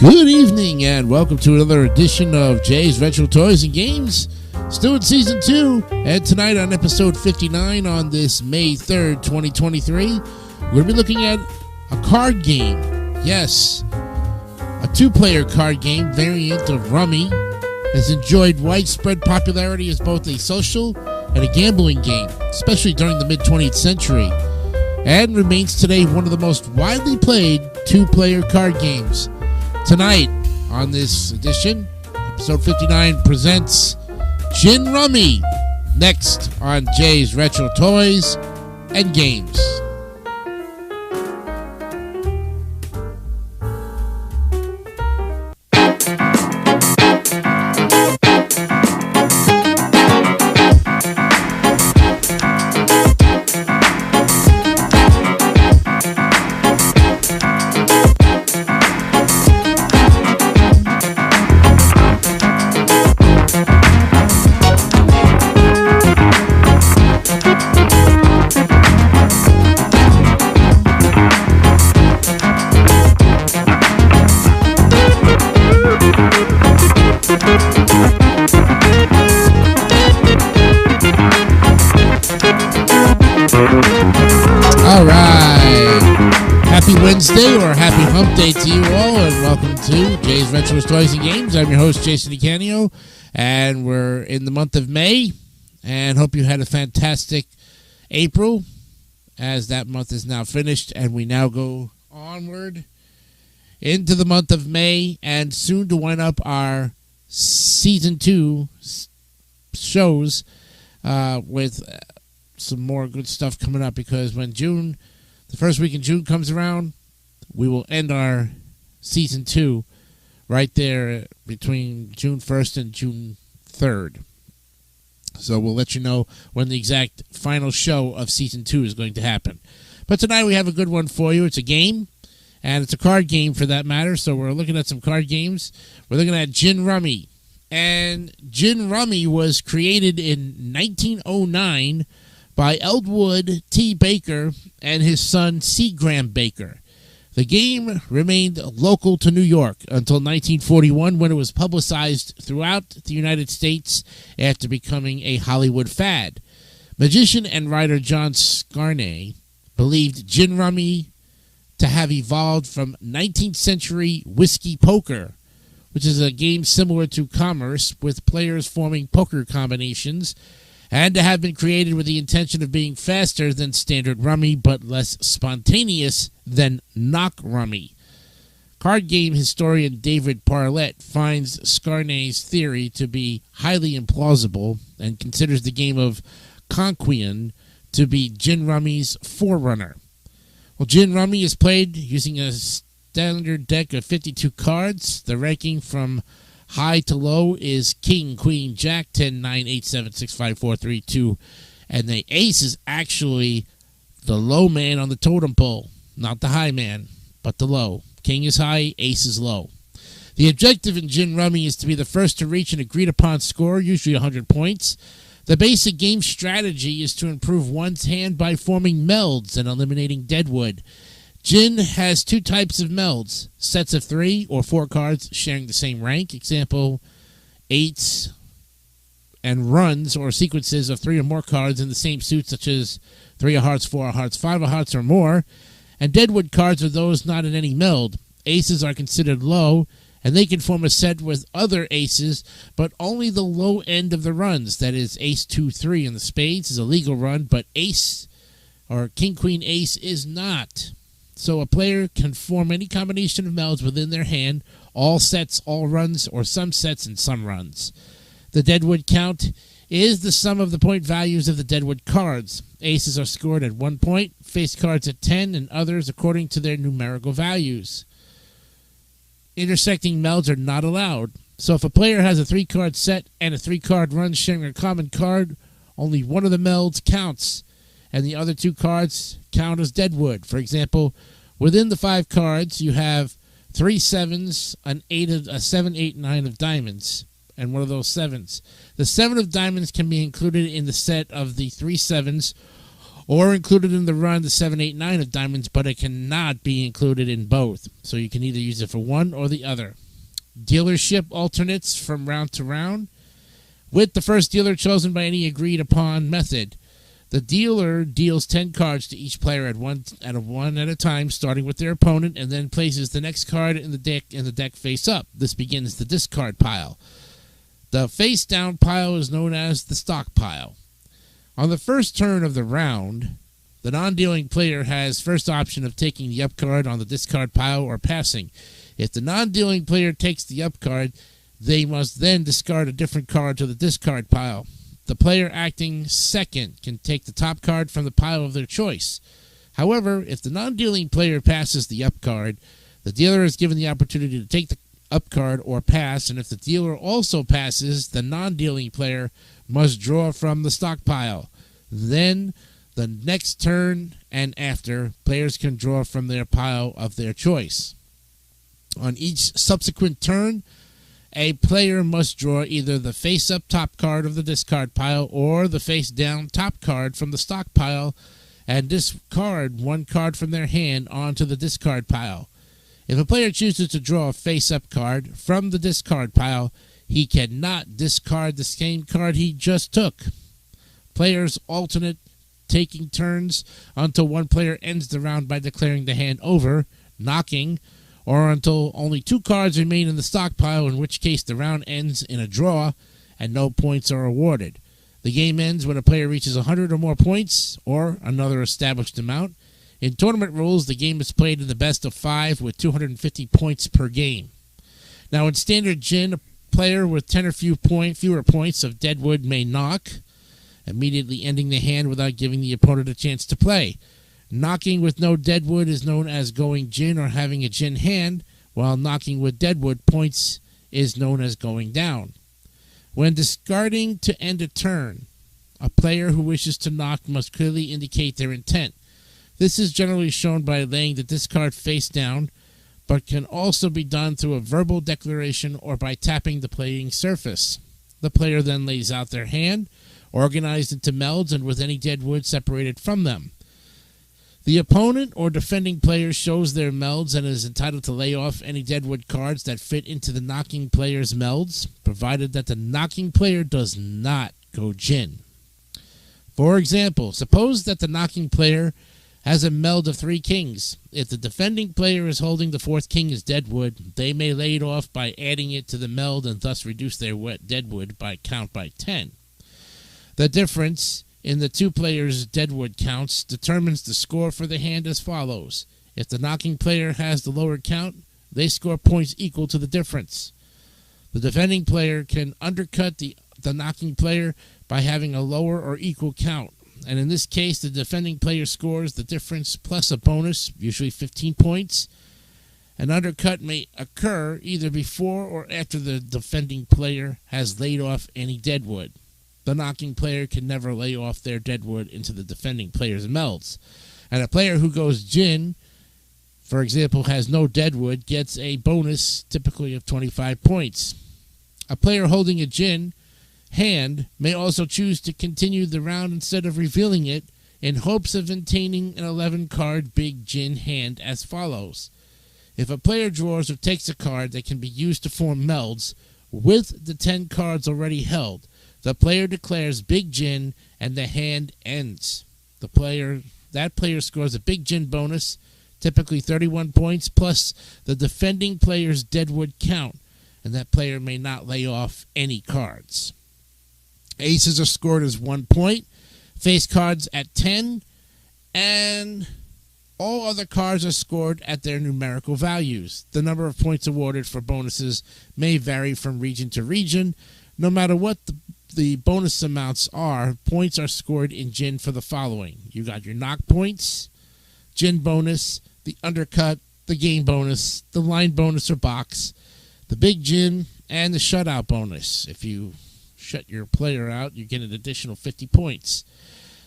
Good evening and welcome to another edition of Jay's Retro Toys and Games. Still in Season 2, and tonight on episode 59 on this May 3rd, 2023, we're going to be looking at a card game. Yes, a two-player card game variant of Rummy has enjoyed widespread popularity as both a social and a gambling game, especially during the mid-20th century, and remains today one of the most widely played two-player card games. Tonight, on this edition, episode 59 presents Gin Rummy, next on Jay's Retro Toys and Games. Wednesday or happy hump day to you all, and welcome to Jay's Retro Toys and Games. I'm your host, Jason DeCanio, and we're in the month of May, and hope you had a fantastic April, as that month is now finished, and we now go onward into the month of May, and soon to wind up our Season 2 shows with some more good stuff coming up, because when the first week in June comes around, we will end our Season 2 right there between June 1st and June 3rd. So we'll let you know when the exact final show of Season 2 is going to happen. But tonight we have a good one for you. It's a game, and it's a card game for that matter. So we're looking at some card games. We're looking at Gin Rummy. And Gin Rummy was created in 1909 by Eldwood T. Baker and his son C. Graham Baker. The game remained local to New York until 1941, when it was publicized throughout the United States after becoming a Hollywood fad. Magician and writer John Scarnay believed Gin Rummy to have evolved from 19th century whiskey poker, which is a game similar to commerce, with players forming poker combinations, and to have been created with the intention of being faster than standard rummy, but less spontaneous than knock rummy. Card game historian David Parlett finds Scarnay's theory to be highly implausible and considers the game of Conquian to be Gin Rummy's forerunner. Well, Gin Rummy is played using a standard deck of 52 cards. The ranking from high to low is King, Queen, Jack, 10, 9, 8, 7, 6, 5, 4, 3, 2. And the ace is actually the low man on the totem pole. Not the high man, but the low. King is high, ace is low. The objective in Gin Rummy is to be the first to reach an agreed-upon score, usually 100 points. The basic game strategy is to improve one's hand by forming melds and eliminating deadwood. Gin has two types of melds: sets of 3 or 4 cards sharing the same rank. Example, eights, and runs or sequences of 3 or more cards in the same suit, such as 3 of hearts, 4 of hearts, 5 of hearts, or more. And deadwood cards are those not in any meld. Aces are considered low, and they can form a set with other aces, but only the low end of the runs. That is, ace, 2, 3 in the spades is a legal run, but ace or king, queen, ace is not. So a player can form any combination of melds within their hand, all sets, all runs, or some sets and some runs. The deadwood count is the sum of the point values of the deadwood cards. Aces are scored at 1 point, face cards at 10, and others according to their numerical values. Intersecting melds are not allowed. So if a player has a 3-card set and a 3-card run sharing a common card, only one of the melds counts, and the other 2 cards count as deadwood. For example, within the 5 cards, you have 3 sevens, a 7, 8, 9 of diamonds, and one of those sevens. The 7 of diamonds can be included in the set of the 3 sevens, or included in the run, the 7, 8, 9 of diamonds, but it cannot be included in both. So you can either use it for one or the other. Dealership alternates from round to round, with the first dealer chosen by any agreed upon method. The dealer deals 10 cards to each player at one at a time, starting with their opponent, and then places the next card in the deck face up. This begins the discard pile. The face down pile is known as the stock pile. On the first turn of the round, the non-dealing player has first option of taking the up card on the discard pile or passing. If the non-dealing player takes the up card, they must then discard a different card to the discard pile. The player acting second can take the top card from the pile of their choice. However, if the non-dealing player passes the up card, the dealer is given the opportunity to take the up card or pass, and if the dealer also passes, the non-dealing player must draw from the stockpile. Then, the next turn and after, players can draw from their pile of their choice. On each subsequent turn, a player must draw either the face-up top card of the discard pile or the face-down top card from the stock pile and discard one card from their hand onto the discard pile. If a player chooses to draw a face-up card from the discard pile, he cannot discard the same card he just took. Players alternate taking turns until one player ends the round by declaring the hand over, knocking, or until only 2 cards remain in the stockpile, in which case the round ends in a draw and no points are awarded. The game ends when a player reaches 100 or more points, or another established amount. In tournament rules, the game is played in the best of 5 with 250 points per game. Now, in standard gin, a player with 10 or fewer points of deadwood may knock, immediately ending the hand without giving the opponent a chance to play. Knocking with no deadwood is known as going gin or having a gin hand, while knocking with deadwood points is known as going down. When discarding to end a turn, a player who wishes to knock must clearly indicate their intent. This is generally shown by laying the discard face down, but can also be done through a verbal declaration or by tapping the playing surface. The player then lays out their hand, organized into melds and with any deadwood separated from them. The opponent or defending player shows their melds and is entitled to lay off any deadwood cards that fit into the knocking player's melds, provided that the knocking player does not go gin. For example, suppose that the knocking player has a meld of 3 kings. If the defending player is holding the 4th king as deadwood, they may lay it off by adding it to the meld and thus reduce their deadwood by 10. The difference in the 2 players' deadwood counts determines the score for the hand as follows. If the knocking player has the lower count, they score points equal to the difference. The defending player can undercut the knocking player by having a lower or equal count, and in this case, the defending player scores the difference plus a bonus, usually 15 points. An undercut may occur either before or after the defending player has laid off any deadwood. The knocking player can never lay off their deadwood into the defending player's melds. And a player who goes gin, for example, has no deadwood, gets a bonus typically of 25 points. A player holding a gin hand may also choose to continue the round instead of revealing it in hopes of obtaining an 11-card big gin hand as follows. If a player draws or takes a card that can be used to form melds with the 10 cards already held, the player declares big gin and the hand ends. That player scores a big gin bonus, typically 31 points, plus the defending player's deadwood count, and that player may not lay off any cards. Aces are scored as 1 point, face cards at 10, and all other cards are scored at their numerical values. The number of points awarded for bonuses may vary from region to region. No matter what the bonus amounts are, points are scored in gin for the following. You got your knock points, gin bonus, the undercut, the game bonus, the line bonus or box, the big gin, and the shutout bonus. If you shut your player out, you get an additional 50 points.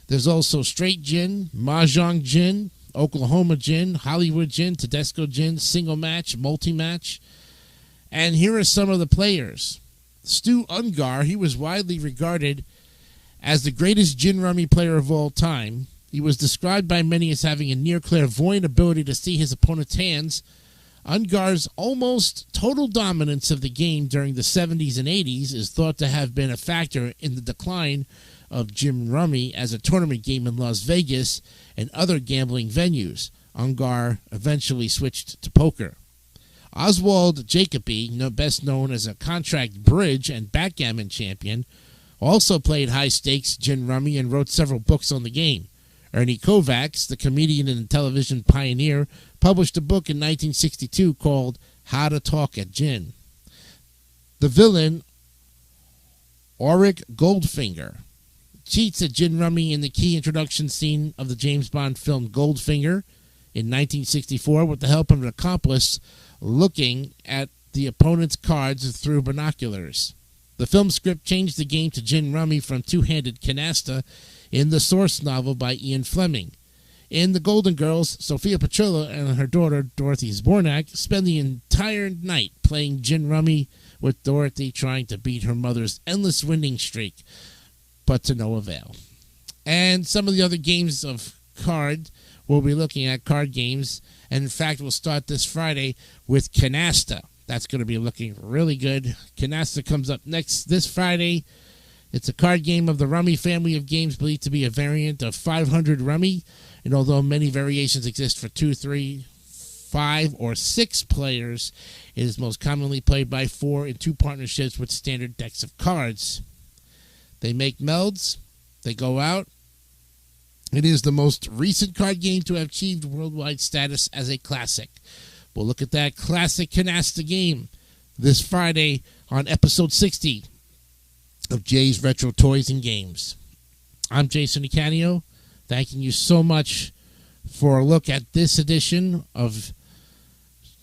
There's also straight gin, mahjong gin, Oklahoma gin, Hollywood gin, Tedesco gin, single match, multi-match. And here are some of the players. Stu Ungar, he was widely regarded as the greatest gin rummy player of all time. He was described by many as having a near clairvoyant ability to see his opponent's hands. Ungar's almost total dominance of the game during the 70s and 80s is thought to have been a factor in the decline of Gin Rummy as a tournament game in Las Vegas and other gambling venues. Ungar eventually switched to poker. Oswald Jacoby, best known as a contract bridge and backgammon champion, also played high-stakes Gin Rummy and wrote several books on the game. Ernie Kovacs, the comedian and television pioneer, published a book in 1962 called How to Talk at Gin. The villain, Auric Goldfinger, cheats at Gin Rummy in the key introduction scene of the James Bond film Goldfinger in 1964 with the help of an accomplice looking at the opponent's cards through binoculars. The film script changed the game to Gin Rummy from two-handed canasta in the source novel by Ian Fleming. In The Golden Girls, Sophia Petrillo and her daughter, Dorothy Zbornak, spend the entire night playing Gin Rummy with Dorothy trying to beat her mother's endless winning streak, but to no avail. And some of the other games of card, we'll be looking at card games, and in fact, we'll start this Friday with Canasta. That's going to be looking really good. Canasta comes up next this Friday. It's a card game of the Rummy family of games believed to be a variant of 500 Rummy, and although many variations exist for 2, 3, 5, or 6 players, it is most commonly played by 4 in 2 partnerships with standard decks of cards. They make melds. They go out. It is the most recent card game to have achieved worldwide status as a classic. We'll look at that classic Canasta game this Friday on episode 60 of Jay's Retro Toys and Games. I'm Jason Icanio, thanking you so much for a look at this edition of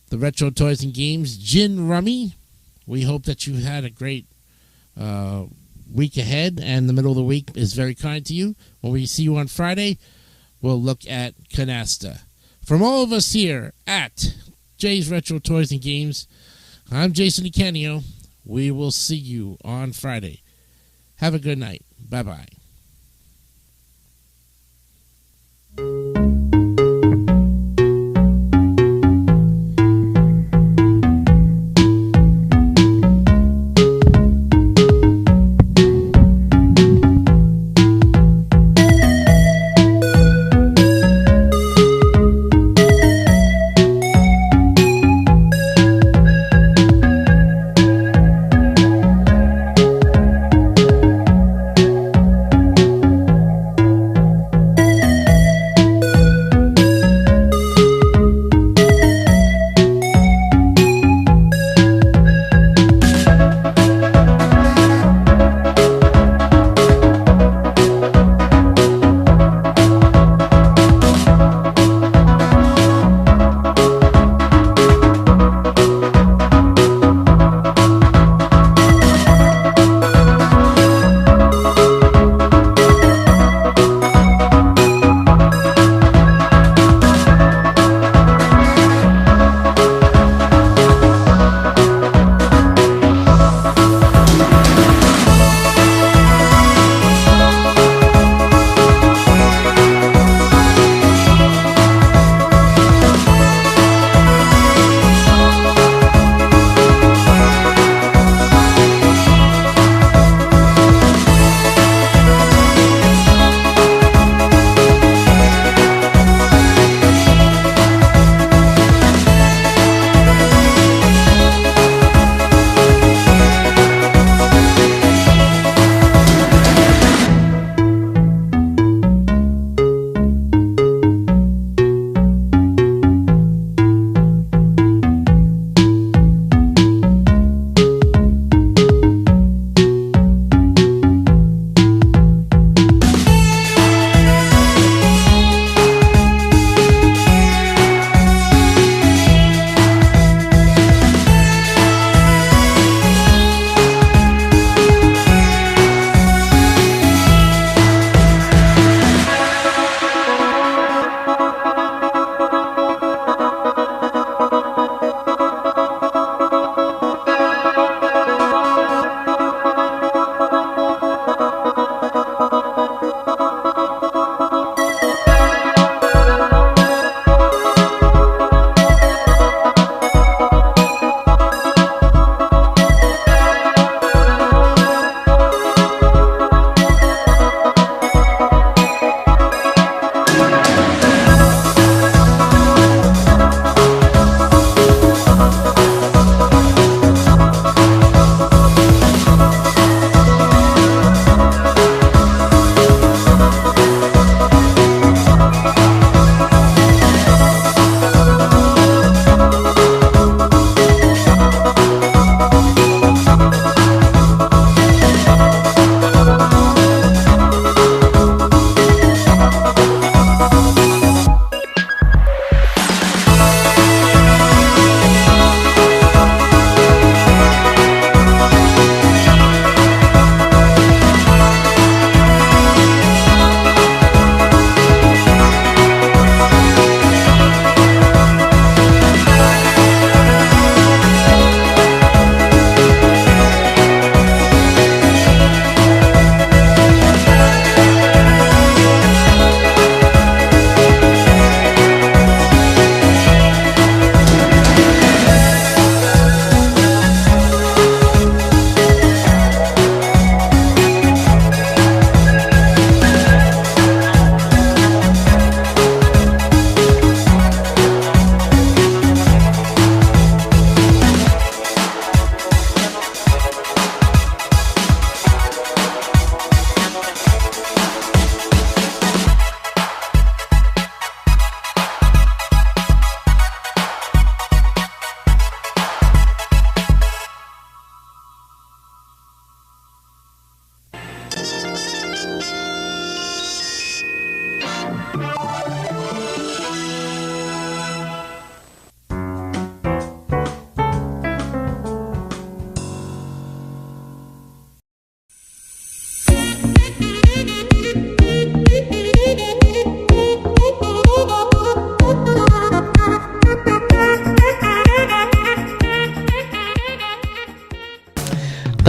the Retro Toys and Games Gin Rummy. We hope that you had a great week ahead, and the middle of the week is very kind to you. When we see you on Friday, we'll look at Canasta. From all of us here at Jay's Retro Toys and Games, I'm Jason Icanio. We will see you on Friday. Have a good night. Bye-bye.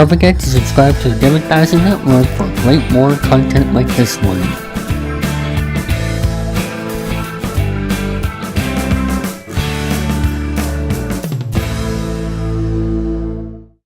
Don't forget to subscribe to the Advertising Network for great more content like this one.